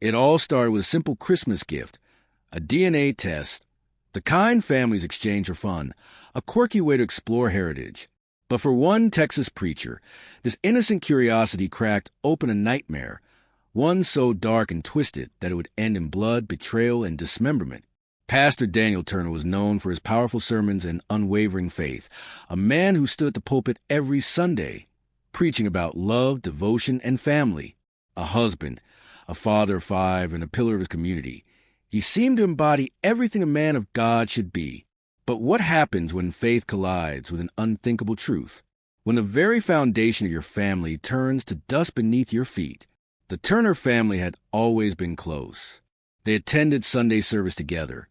It all started with a simple Christmas gift, a DNA test, the kind families exchange for fun, a quirky way to explore heritage. But for one Texas preacher, this innocent curiosity cracked open a nightmare, one so dark and twisted that it would end in blood, betrayal, and dismemberment. Pastor Daniel Turner was known for his powerful sermons and unwavering faith, a man who stood at the pulpit every Sunday, preaching about love, devotion, and family. A husband, a father of 5, and a pillar of his community. He seemed to embody everything a man of God should be. But what happens when faith collides with an unthinkable truth? When the very foundation of your family turns to dust beneath your feet? The Turner family had always been close. They attended Sunday service together,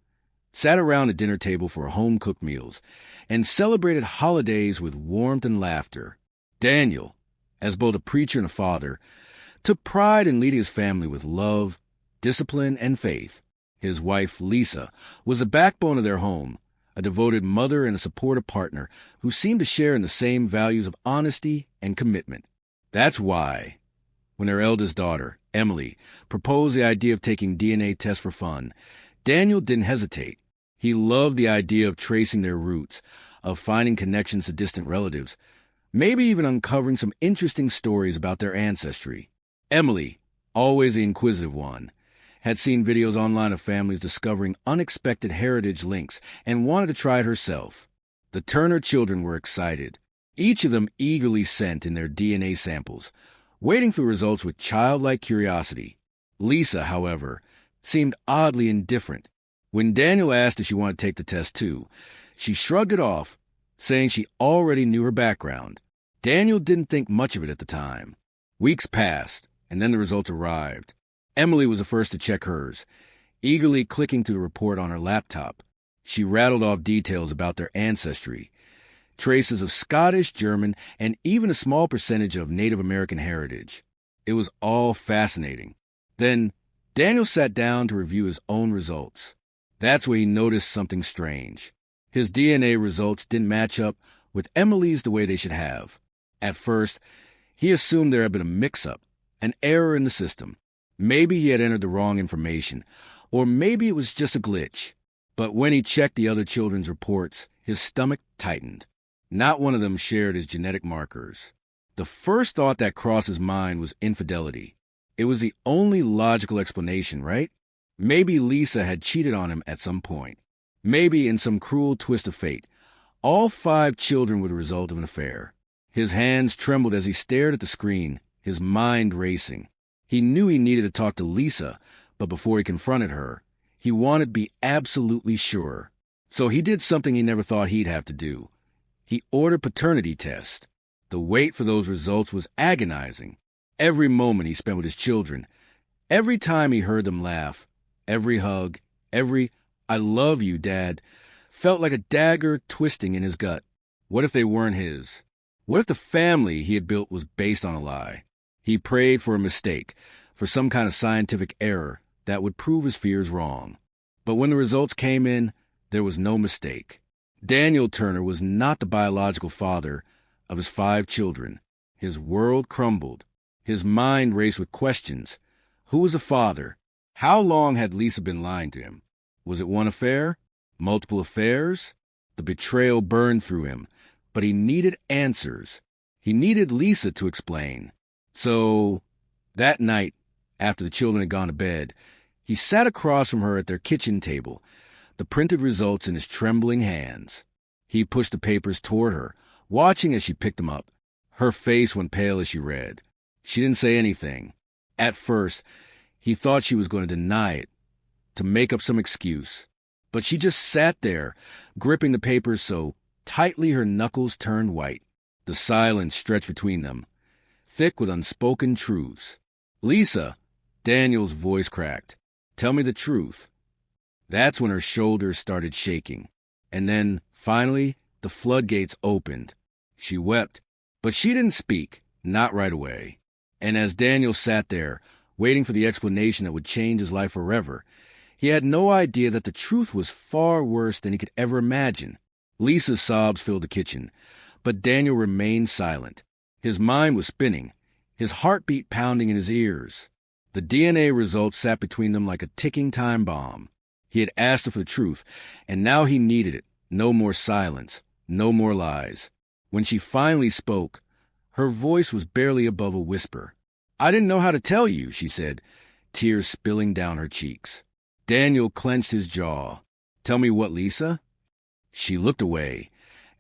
sat around a dinner table for home-cooked meals, and celebrated holidays with warmth and laughter. Daniel, as both a preacher and a father, took pride in leading his family with love, discipline, and faith. His wife, Lisa, was the backbone of their home, a devoted mother and a supportive partner who seemed to share in the same values of honesty and commitment. That's why, when their eldest daughter, Emily, proposed the idea of taking DNA tests for fun, Daniel didn't hesitate. He loved the idea of tracing their roots, of finding connections to distant relatives, maybe even uncovering some interesting stories about their ancestry. Emily, always the inquisitive one, had seen videos online of families discovering unexpected heritage links and wanted to try it herself. The Turner children were excited. Each of them eagerly sent in their DNA samples, waiting for results with childlike curiosity. Lisa, however, seemed oddly indifferent. When Daniel asked if she wanted to take the test too, she shrugged it off, saying she already knew her background. Daniel didn't think much of it at the time. Weeks passed, and then the results arrived. Emily was the first to check hers, eagerly clicking through the report on her laptop. She rattled off details about their ancestry, traces of Scottish, German, and even a small percentage of Native American heritage. It was all fascinating. Then, Daniel sat down to review his own results. That's where he noticed something strange. His DNA results didn't match up with Emily's the way they should have. At first, he assumed there had been a mix-up, an error in the system. Maybe he had entered the wrong information, or maybe it was just a glitch. But when he checked the other children's reports, his stomach tightened. Not one of them shared his genetic markers. The first thought that crossed his mind was infidelity. It was the only logical explanation, right? Maybe Lisa had cheated on him at some point. Maybe in some cruel twist of fate, all 5 children were the result of an affair. His hands trembled as he stared at the screen, his mind racing. He knew he needed to talk to Lisa, but before he confronted her, he wanted to be absolutely sure. So he did something he never thought he'd have to do. He ordered paternity tests. The wait for those results was agonizing. Every moment he spent with his children, every time he heard them laugh, every hug, every "I love you, Dad," felt like a dagger twisting in his gut. What if they weren't his? What if the family he had built was based on a lie? He prayed for a mistake, for some kind of scientific error that would prove his fears wrong. But when the results came in, there was no mistake. Daniel Turner was not the biological father of his 5 children. His world crumbled. His mind raced with questions. Who was the father? How long had Lisa been lying to him? Was it one affair? Multiple affairs? The betrayal burned through him, but he needed answers. He needed Lisa to explain. So, that night, after the children had gone to bed, he sat across from her at their kitchen table, the printed results in his trembling hands. He pushed the papers toward her, watching as she picked them up. Her face went pale as she read. She didn't say anything. At first, he thought she was going to deny it, to make up some excuse. But she just sat there, gripping the papers so tightly her knuckles turned white. The silence stretched between them, thick with unspoken truths. "Lisa," Daniel's voice cracked. "Tell me the truth." That's when her shoulders started shaking. And then, finally, the floodgates opened. She wept, but she didn't speak, not right away. And as Daniel sat there, waiting for the explanation that would change his life forever, he had no idea that the truth was far worse than he could ever imagine. Lisa's sobs filled the kitchen, but Daniel remained silent. His mind was spinning, his heartbeat pounding in his ears. The DNA results sat between them like a ticking time bomb. He had asked her for the truth, and now he needed it. No more silence, no more lies. When she finally spoke, her voice was barely above a whisper. "I didn't know how to tell you," she said, tears spilling down her cheeks. Daniel clenched his jaw. "Tell me what, Lisa?" She looked away,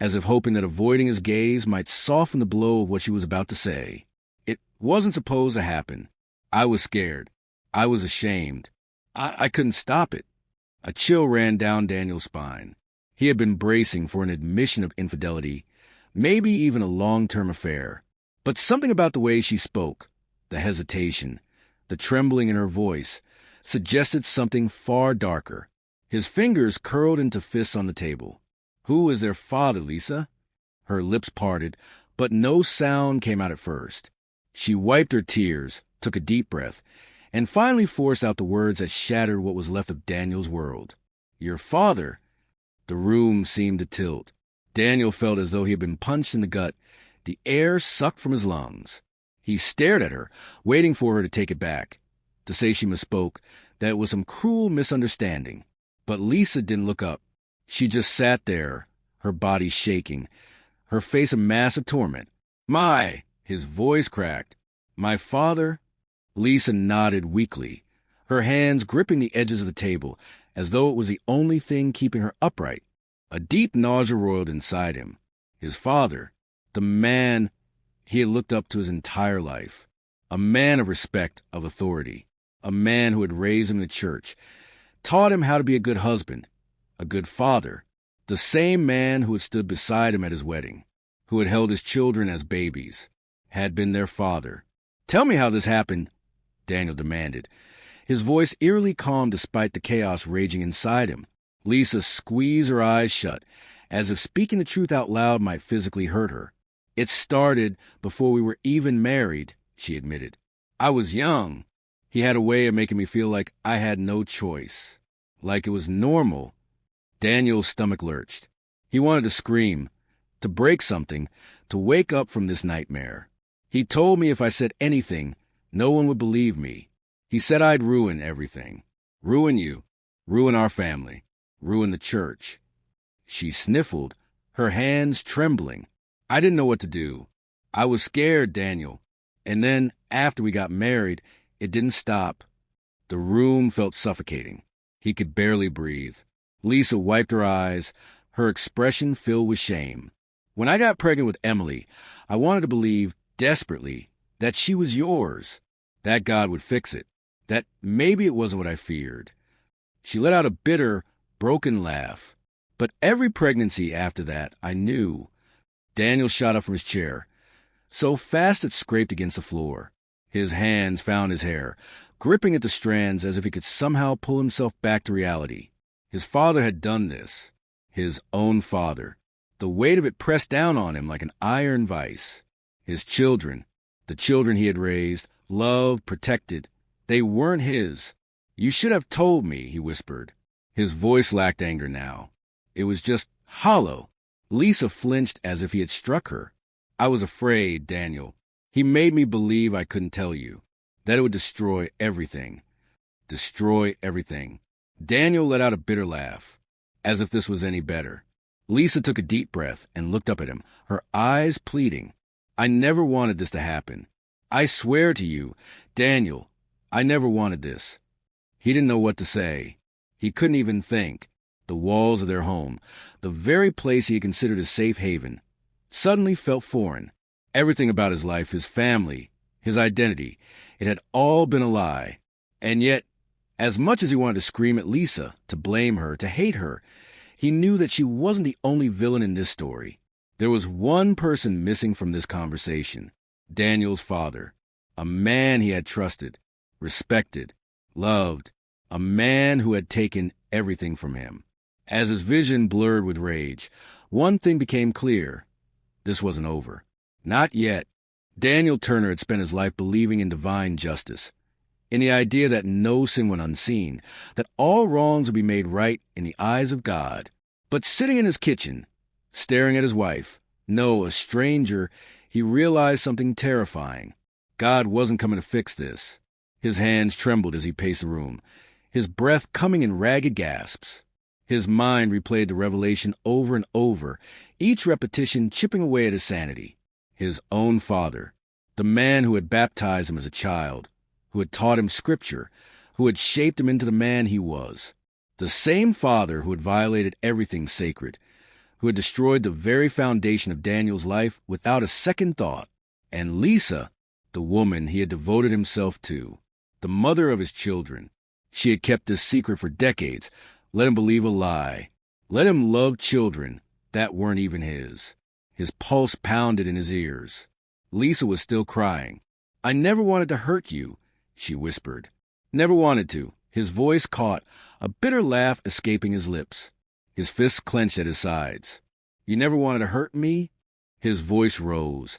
as if hoping that avoiding his gaze might soften the blow of what she was about to say. "It wasn't supposed to happen. I was scared. I was ashamed. I couldn't stop it." A chill ran down Daniel's spine. He had been bracing for an admission of infidelity, maybe even a long-term affair. But something about the way she spoke, the hesitation, the trembling in her voice, suggested something far darker. His fingers curled into fists on the table. "Who is their father, Lisa?" Her lips parted, but no sound came out at first. She wiped her tears, took a deep breath, and finally forced out the words that shattered what was left of Daniel's world. "Your father?" The room seemed to tilt. Daniel felt as though he had been punched in the gut, the air sucked from his lungs. He stared at her, waiting for her to take it back, to say she misspoke, that it was some cruel misunderstanding. But Lisa didn't look up. She just sat there, her body shaking, her face a mass of torment. His voice cracked. "My father?" Lisa nodded weakly, her hands gripping the edges of the table, as though it was the only thing keeping her upright. A deep nausea roiled inside him. His father, the man he had looked up to his entire life, a man of respect, of authority, a man who had raised him in the church, taught him how to be a good husband, a good father, the same man who had stood beside him at his wedding, who had held his children as babies, had been their father. "Tell me how this happened," Daniel demanded, his voice eerily calm despite the chaos raging inside him. Lisa squeezed her eyes shut, as if speaking the truth out loud might physically hurt her. "It started before we were even married," she admitted. "I was young. He had a way of making me feel like I had no choice, like it was normal." Daniel's stomach lurched. He wanted to scream, to break something, to wake up from this nightmare. "He told me if I said anything, no one would believe me. He said I'd ruin everything. Ruin you. Ruin our family. Ruin the church." She sniffled, her hands trembling. "I didn't know what to do. I was scared, Daniel. And then, after we got married, it didn't stop." The room felt suffocating. He could barely breathe. Lisa wiped her eyes, her expression filled with shame. "When I got pregnant with Emily, I wanted to believe, desperately, that she was yours, that God would fix it, that maybe it wasn't what I feared." She let out a bitter, broken laugh. "But every pregnancy after that, I knew." Daniel shot up from his chair, so fast it scraped against the floor. His hands found his hair, gripping at the strands as if he could somehow pull himself back to reality. His father had done this. His own father. The weight of it pressed down on him like an iron vice. His children, the children he had raised, loved, protected, they weren't his. "You should have told me," he whispered. His voice lacked anger now. It was just hollow. Lisa flinched as if he had struck her. "I was afraid, Daniel. He made me believe I couldn't tell you, that it would destroy everything. Destroy everything." Daniel let out a bitter laugh, as if this was any better. Lisa took a deep breath and looked up at him, her eyes pleading. "I never wanted this to happen. I swear to you, Daniel, I never wanted this." He didn't know what to say. He couldn't even think. The walls of their home, the very place he had considered a safe haven, suddenly felt foreign. Everything about his life, his family, his identity, it had all been a lie. And yet, as much as he wanted to scream at Lisa, to blame her, to hate her, he knew that she wasn't the only villain in this story. There was one person missing from this conversation. Daniel's father. A man he had trusted, respected, loved. A man who had taken everything from him. As his vision blurred with rage, one thing became clear. This wasn't over. Not yet. Daniel Turner had spent his life believing in divine justice, in the idea that no sin went unseen, that all wrongs would be made right in the eyes of God. But sitting in his kitchen, staring at his wife, no, a stranger, he realized something terrifying. God wasn't coming to fix this. His hands trembled as he paced the room, his breath coming in ragged gasps. His mind replayed the revelation over and over, each repetition chipping away at his sanity. His own father, the man who had baptized him as a child, who had taught him scripture, who had shaped him into the man he was. The same father who had violated everything sacred, who had destroyed the very foundation of Daniel's life without a second thought. And Lisa, the woman he had devoted himself to, the mother of his children. She had kept this secret for decades, let him believe a lie, let him love children that weren't even his. His pulse pounded in his ears. Lisa was still crying. "I never wanted to hurt you," she whispered. "Never wanted to." His voice caught, a bitter laugh escaping his lips. His fists clenched at his sides. "You never wanted to hurt me?" His voice rose,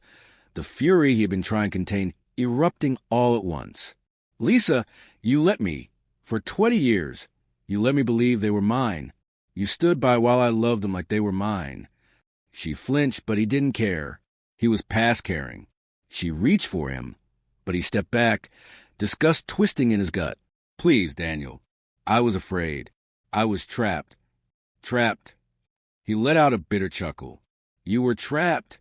the fury he had been trying to contain erupting all at once. "Lisa, you let me. For 20 years, you let me believe they were mine. You stood by while I loved them like they were mine." She flinched, but he didn't care. He was past caring. She reached for him, but he stepped back, disgust twisting in his gut. "Please, Daniel. I was afraid. I was trapped. Trapped." He let out a bitter chuckle. "You were trapped."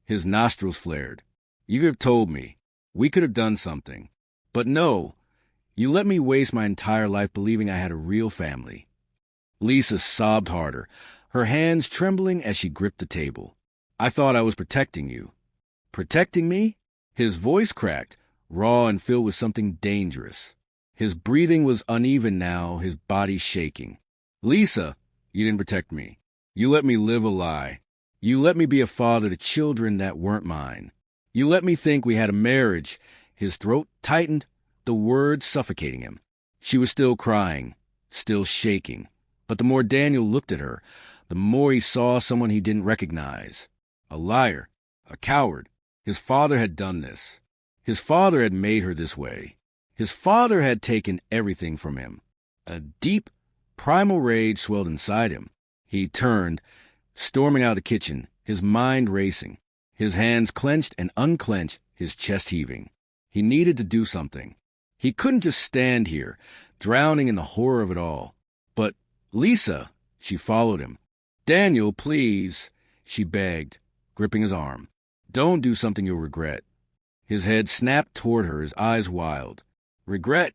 His nostrils flared. "You could have told me. We could have done something. But no, you let me waste my entire life believing I had a real family." Lisa sobbed harder, her hands trembling as she gripped the table. "I thought I was protecting you." "Protecting me?" His voice cracked, raw and filled with something dangerous. His breathing was uneven now, his body shaking. "Lisa, you didn't protect me. You let me live a lie. You let me be a father to children that weren't mine. You let me think we had a marriage." His throat tightened, the words suffocating him. She was still crying, still shaking. But the more Daniel looked at her, the more he saw someone he didn't recognize. A liar, a coward. His father had done this. His father had made her this way. His father had taken everything from him. A deep, primal rage swelled inside him. He turned, storming out of the kitchen, his mind racing, his hands clenched and unclenched, his chest heaving. He needed to do something. He couldn't just stand here, drowning in the horror of it all. "But, Lisa," she followed him. "Daniel, please," she begged, gripping his arm. "Don't do something you'll regret." His head snapped toward her, his eyes wild. "Regret?"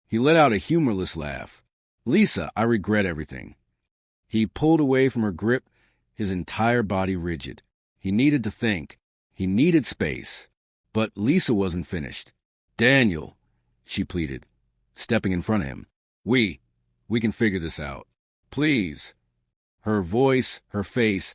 He let out a humorless laugh. "Lisa, I regret everything." He pulled away from her grip, his entire body rigid. He needed to think. He needed space. But Lisa wasn't finished. "Daniel," she pleaded, stepping in front of him. We can figure this out. Please." Her voice, her face,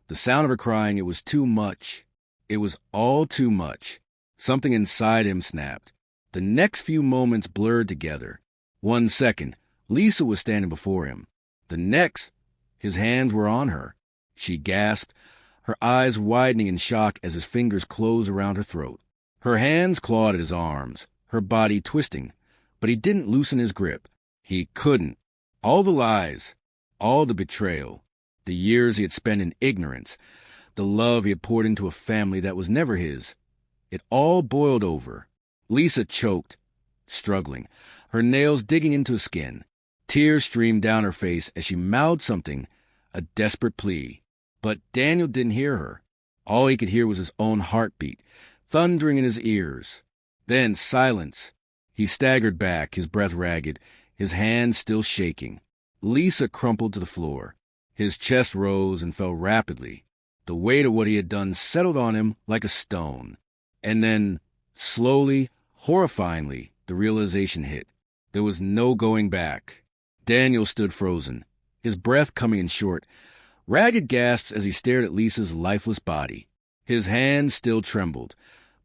the sound of her crying, it was too much. It was all too much. Something inside him snapped. The next few moments blurred together. 1 second, Lisa was standing before him. The next, his hands were on her. She gasped, her eyes widening in shock as his fingers closed around her throat. Her hands clawed at his arms, her body twisting, but he didn't loosen his grip. He couldn't. All the lies, all the betrayal, the years he had spent in ignorance, the love he had poured into a family that was never his, it all boiled over. Lisa choked, struggling, her nails digging into his skin. Tears streamed down her face as she mouthed something, a desperate plea. But Daniel didn't hear her. All he could hear was his own heartbeat, thundering in his ears. Then silence. He staggered back, his breath ragged, his hands still shaking. Lisa crumpled to the floor. His chest rose and fell rapidly. The weight of what he had done settled on him like a stone. And then, slowly, horrifyingly, the realization hit. There was no going back. Daniel stood frozen, his breath coming in short, ragged gasps as he stared at Lisa's lifeless body. His hands still trembled,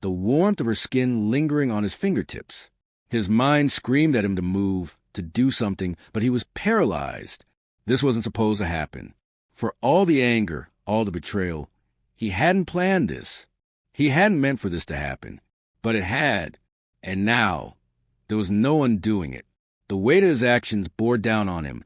the warmth of her skin lingering on his fingertips. His mind screamed at him to move, to do something, but he was paralyzed. This wasn't supposed to happen. For all the anger, all the betrayal, he hadn't planned this. He hadn't meant for this to happen. But it had. And now, there was no undoing it. The weight of his actions bore down on him,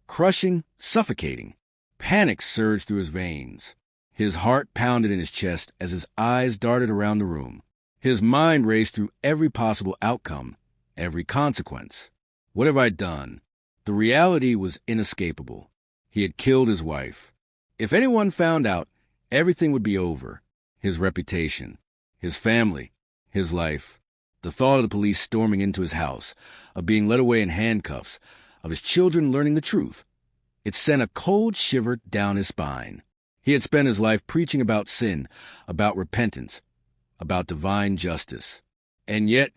crushing, suffocating. Panic surged through his veins. His heart pounded in his chest as his eyes darted around the room. His mind raced through every possible outcome. every consequence. What have I done? The reality was inescapable. He had killed his wife. If anyone found out, everything would be over. His reputation, his family, his life. The thought of the police storming into his house, of being led away in handcuffs, of his children learning the truth. It sent a cold shiver down his spine. He had spent his life preaching about sin, about repentance, about divine justice. And yet,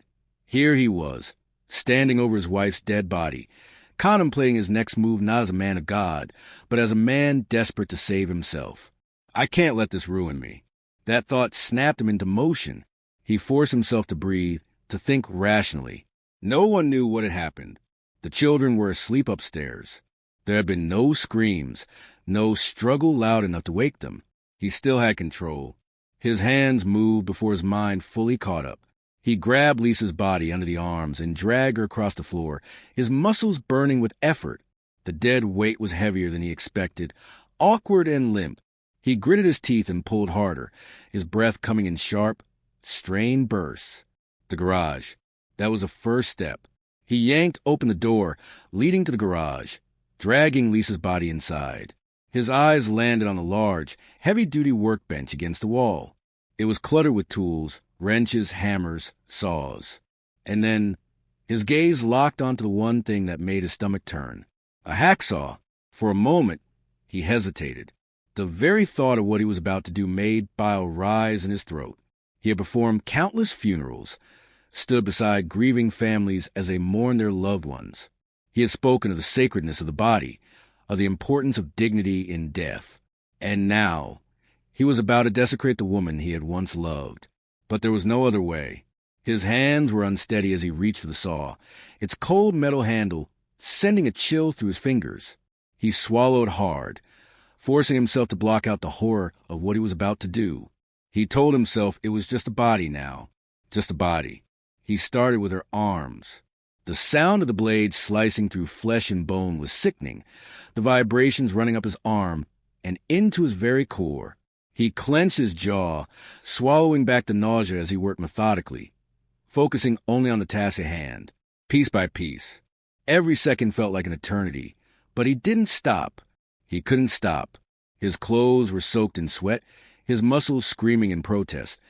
here he was, standing over his wife's dead body, contemplating his next move not as a man of God, but as a man desperate to save himself. I can't let this ruin me. That thought snapped him into motion. He forced himself to breathe, to think rationally. No one knew what had happened. The children were asleep upstairs. There had been no screams, no struggle loud enough to wake them. He still had control. His hands moved before his mind fully caught up. He grabbed Lisa's body under the arms and dragged her across the floor, his muscles burning with effort. The dead weight was heavier than he expected, awkward and limp. He gritted his teeth and pulled harder, his breath coming in sharp, strained bursts. The garage. That was a first step. He yanked open the door, leading to the garage, dragging Lisa's body inside. His eyes landed on a large, heavy-duty workbench against the wall. It was cluttered with tools, wrenches, hammers, saws. And then his gaze locked onto the one thing that made his stomach turn. A hacksaw. For a moment, he hesitated. The very thought of what he was about to do made bile rise in his throat. He had performed countless funerals, stood beside grieving families as they mourned their loved ones. He had spoken of the sacredness of the body, of the importance of dignity in death. And now, he was about to desecrate the woman he had once loved. But there was no other way. His hands were unsteady as he reached for the saw, its cold metal handle sending a chill through his fingers. He swallowed hard, forcing himself to block out the horror of what he was about to do. He told himself it was just a body now, just a body. He started with her arms. The sound of the blade slicing through flesh and bone was sickening, the vibrations running up his arm and into his very core. He clenched his jaw, swallowing back the nausea as he worked methodically, focusing only on the task at hand, piece by piece. Every second felt like an eternity, but he didn't stop. He couldn't stop. His clothes were soaked in sweat, his muscles screaming in protest,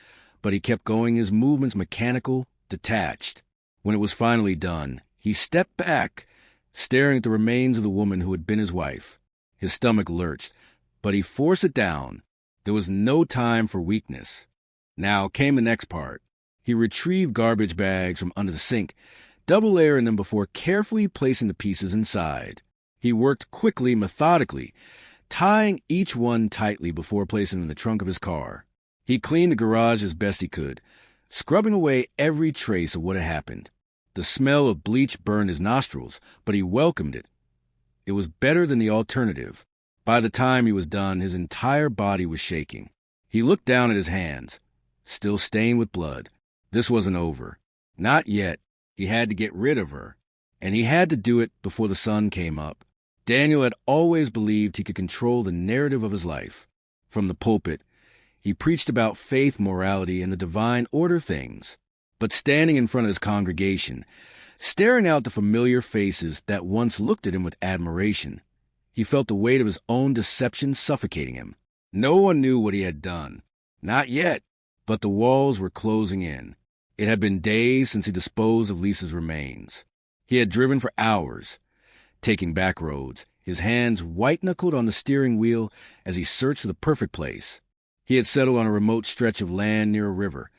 but he kept going, his movements mechanical, detached. When it was finally done, he stepped back, staring at the remains of the woman who had been his wife. His stomach lurched, but he forced it down. There was no time for weakness. Now came the next part. He retrieved garbage bags from under the sink, double-layering them before carefully placing the pieces inside. He worked quickly, methodically, tying each one tightly before placing in the trunk of his car. He cleaned the garage as best he could, scrubbing away every trace of what had happened. The smell of bleach burned his nostrils, but he welcomed it. It was better than the alternative. By the time he was done, his entire body was shaking. He looked down at his hands, still stained with blood. This wasn't over. Not yet. He had to get rid of her. And he had to do it before the sun came up. Daniel had always believed he could control the narrative of his life. From the pulpit, he preached about faith, morality, and the divine order things. But standing in front of his congregation, staring out the familiar faces that once looked at him with admiration, he felt the weight of his own deception suffocating him. No one knew what he had done. Not yet, but the walls were closing in. It had been days since he disposed of Lisa's remains. He had driven for hours, taking back roads, his hands white-knuckled on the steering wheel as he searched for the perfect place. He had settled on a remote stretch of land near a river,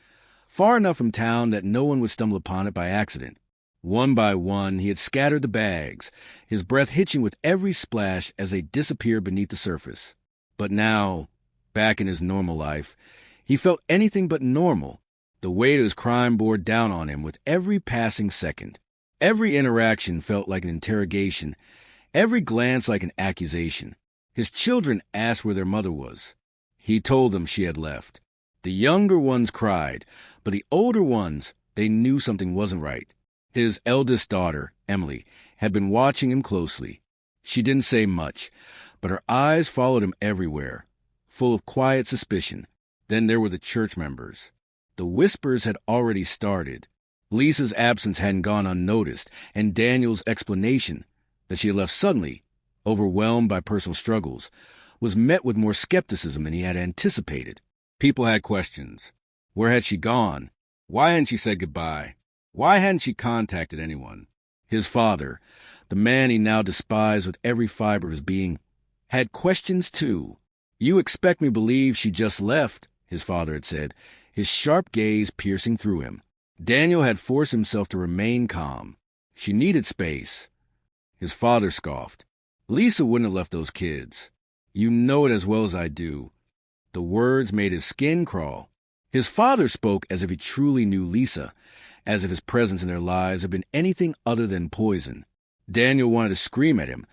far enough from town that no one would stumble upon it by accident. One by one, he had scattered the bags, his breath hitching with every splash as they disappeared beneath the surface. But now, back in his normal life, he felt anything but normal. The weight of his crime bore down on him with every passing second. Every interaction felt like an interrogation, every glance like an accusation. His children asked where their mother was. He told them she had left. The younger ones cried, but the older ones, they knew something wasn't right. His eldest daughter, Emily, had been watching him closely. She didn't say much, but her eyes followed him everywhere, full of quiet suspicion. Then there were the church members. The whispers had already started. Lisa's absence hadn't gone unnoticed, and Daniel's explanation that she had left suddenly, overwhelmed by personal struggles, was met with more skepticism than he had anticipated. People had questions. Where had she gone? Why hadn't she said goodbye? Why hadn't she contacted anyone? His father, the man he now despised with every fiber of his being, had questions too. "You expect me to believe she just left," his father had said, his sharp gaze piercing through him. Daniel had forced himself to remain calm. She needed space. His father scoffed. "Lisa wouldn't have left those kids. You know it as well as I do." The words made his skin crawl. His father spoke as if he truly knew Lisa, as if his presence in their lives had been anything other than poison. Daniel wanted to scream at him,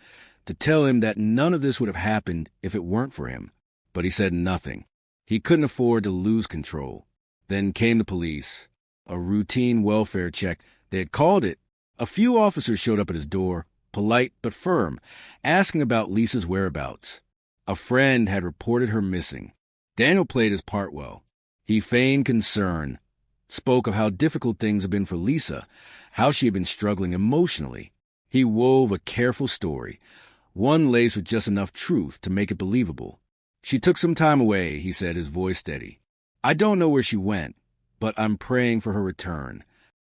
to tell him that none of this would have happened if it weren't for him. But he said nothing. He couldn't afford to lose control. Then came the police. A routine welfare check. They had called it. A few officers showed up at his door, polite but firm, asking about Lisa's whereabouts. A friend had reported her missing. Daniel played his part well. He feigned concern, spoke of how difficult things had been for Lisa, how she had been struggling emotionally. He wove a careful story, one laced with just enough truth to make it believable. "She took some time away," he said, his voice steady. "I don't know where she went, but I'm praying for her return."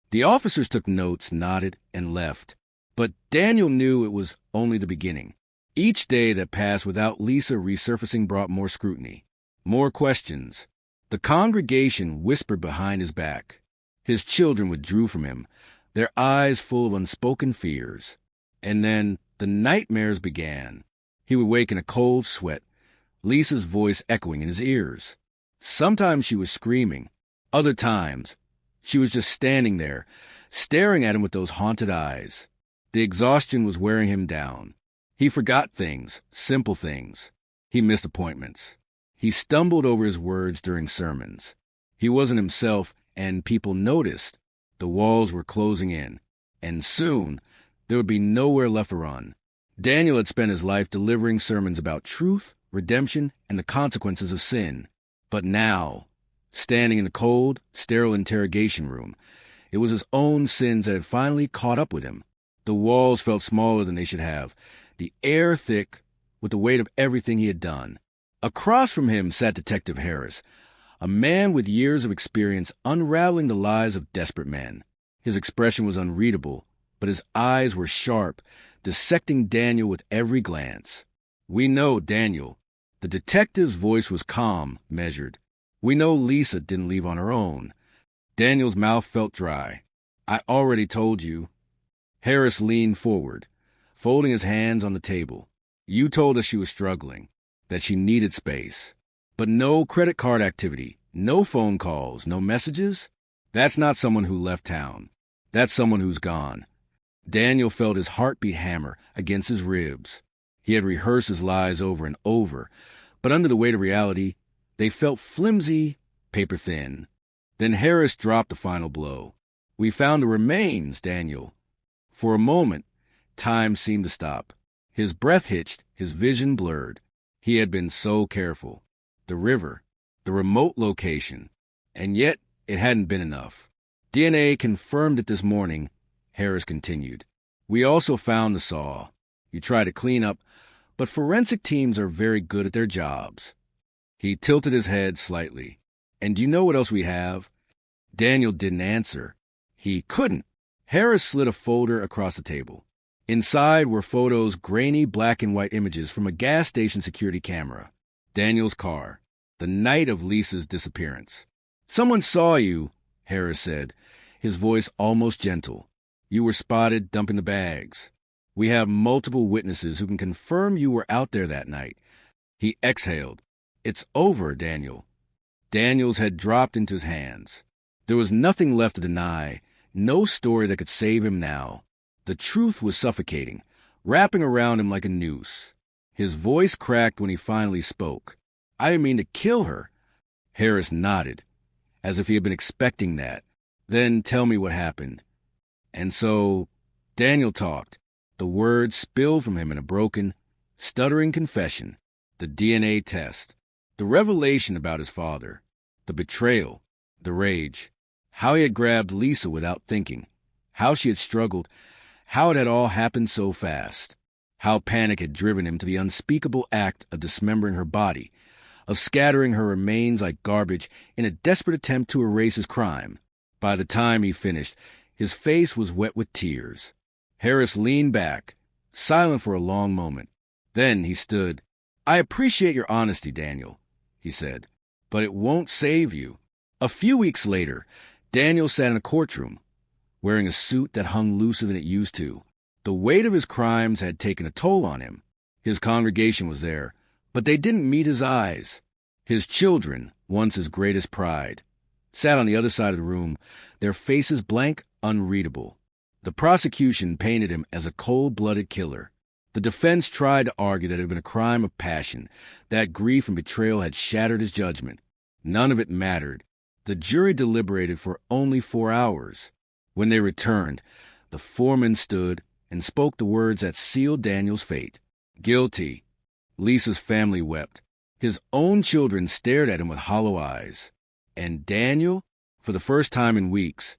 The officers took notes, nodded, and left. But Daniel knew it was only the beginning. Each day that passed without Lisa resurfacing brought more scrutiny, more questions. The congregation whispered behind his back. His children withdrew from him, their eyes full of unspoken fears. And then the nightmares began. He would wake in a cold sweat, Lisa's voice echoing in his ears. Sometimes she was screaming. Other times, she was just standing there, staring at him with those haunted eyes. The exhaustion was wearing him down. He forgot things, simple things. He missed appointments. He stumbled over his words during sermons. He wasn't himself, and people noticed. The walls were closing in, and soon there would be nowhere left to run. Daniel had spent his life delivering sermons about truth, redemption, and the consequences of sin. But now, standing in the cold, sterile interrogation room, it was his own sins that had finally caught up with him. The walls felt smaller than they should have, the air thick with the weight of everything he had done. Across from him sat Detective Harris, a man with years of experience unraveling the lives of desperate men. His expression was unreadable, but his eyes were sharp, dissecting Daniel with every glance. "We know, Daniel." The detective's voice was calm, measured. "We know Lisa didn't leave on her own." Daniel's mouth felt dry. "I already told you." Harris leaned forward, folding his hands on the table. "You told us she was struggling, that she needed space. But no credit card activity, no phone calls, no messages? That's not someone who left town. That's someone who's gone." Daniel felt his heartbeat hammer against his ribs. He had rehearsed his lies over and over, but under the weight of reality, they felt flimsy, paper-thin. Then Harris dropped the final blow. "We found the remains, Daniel." For a moment, time seemed to stop. His breath hitched, his vision blurred. He had been so careful. The river, the remote location, and yet it hadn't been enough. DNA confirmed it this morning, Harris continued. "We also found the saw. You tried to clean up, but forensic teams are very good at their jobs." He tilted his head slightly. "And do you know what else we have?" Daniel didn't answer. He couldn't. Harris slid a folder across the table. Inside were photos, grainy black and white images from a gas station security camera. Daniel's car, the night of Lisa's disappearance. "Someone saw you," Harris said, his voice almost gentle. "You were spotted dumping the bags. We have multiple witnesses who can confirm you were out there that night." He exhaled. "It's over, Daniel." Daniel's head dropped into his hands. There was nothing left to deny, no story that could save him now. The truth was suffocating, wrapping around him like a noose. His voice cracked when he finally spoke. "I didn't mean to kill her." Harris nodded, as if he had been expecting that. "Then tell me what happened." And so Daniel talked. The words spilled from him in a broken, stuttering confession. The DNA test. The revelation about his father. The betrayal. The rage. How he had grabbed Lisa without thinking. How she had struggled. How it had all happened so fast. How panic had driven him to the unspeakable act of dismembering her body, of scattering her remains like garbage in a desperate attempt to erase his crime. By the time he finished, his face was wet with tears. Harris leaned back, silent for a long moment. Then he stood. "I appreciate your honesty, Daniel," he said, "but it won't save you." A few weeks later, Daniel sat in a courtroom, wearing a suit that hung looser than it used to. The weight of his crimes had taken a toll on him. His congregation was there, but they didn't meet his eyes. His children, once his greatest pride, sat on the other side of the room, their faces blank, unreadable. The prosecution painted him as a cold-blooded killer. The defense tried to argue that it had been a crime of passion, that grief and betrayal had shattered his judgment. None of it mattered. The jury deliberated for only 4 hours. When they returned, the foreman stood and spoke the words that sealed Daniel's fate. Guilty. Lisa's family wept. His own children stared at him with hollow eyes. And Daniel, for the first time in weeks,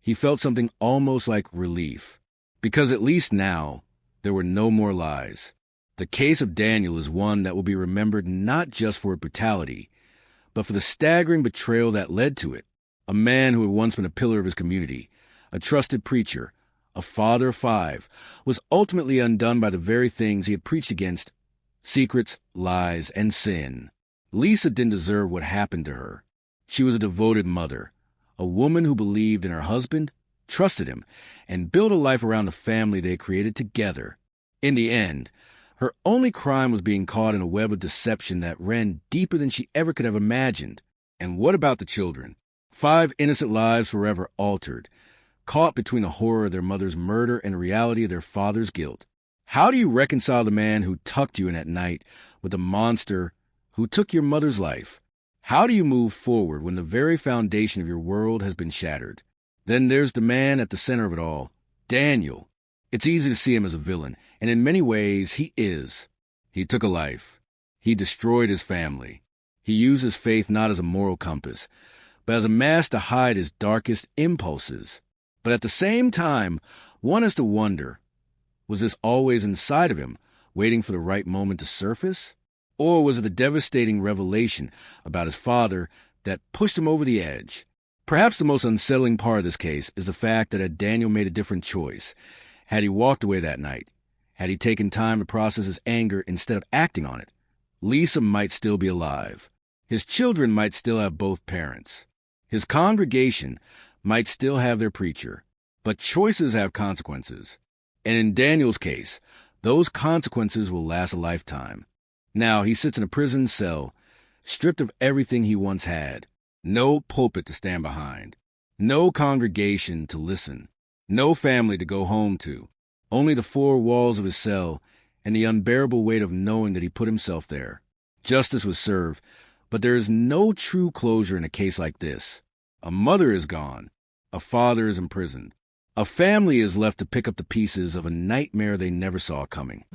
he felt something almost like relief. Because at least now, there were no more lies. The case of Daniel is one that will be remembered not just for brutality, but for the staggering betrayal that led to it. A man who had once been a pillar of his community, a trusted preacher, a father of 5, was ultimately undone by the very things he had preached against: secrets, lies, and sin. Lisa didn't deserve what happened to her. She was a devoted mother, a woman who believed in her husband, trusted him, and built a life around the family they had created together. In the end, her only crime was being caught in a web of deception that ran deeper than she ever could have imagined. And what about the children? 5 innocent lives forever altered, caught between the horror of their mother's murder and the reality of their father's guilt. How do you reconcile the man who tucked you in at night with the monster who took your mother's life? How do you move forward when the very foundation of your world has been shattered? Then there's the man at the center of it all, Daniel. It's easy to see him as a villain, and in many ways he is. He took a life. He destroyed his family. He used his faith not as a moral compass, but as a mask to hide his darkest impulses. But at the same time, one has to wonder, was this always inside of him, waiting for the right moment to surface? Or was it the devastating revelation about his father that pushed him over the edge? Perhaps the most unsettling part of this case is the fact that had Daniel made a different choice, had he walked away that night, had he taken time to process his anger instead of acting on it, Lisa might still be alive. His children might still have both parents. His congregation might still have their preacher. But choices have consequences. And in Daniel's case, those consequences will last a lifetime. Now he sits in a prison cell, stripped of everything he once had. No pulpit to stand behind. No congregation to listen. No family to go home to. Only the 4 walls of his cell and the unbearable weight of knowing that he put himself there. Justice was served, but there is no true closure in a case like this. A mother is gone. A father is imprisoned. A family is left to pick up the pieces of a nightmare they never saw coming.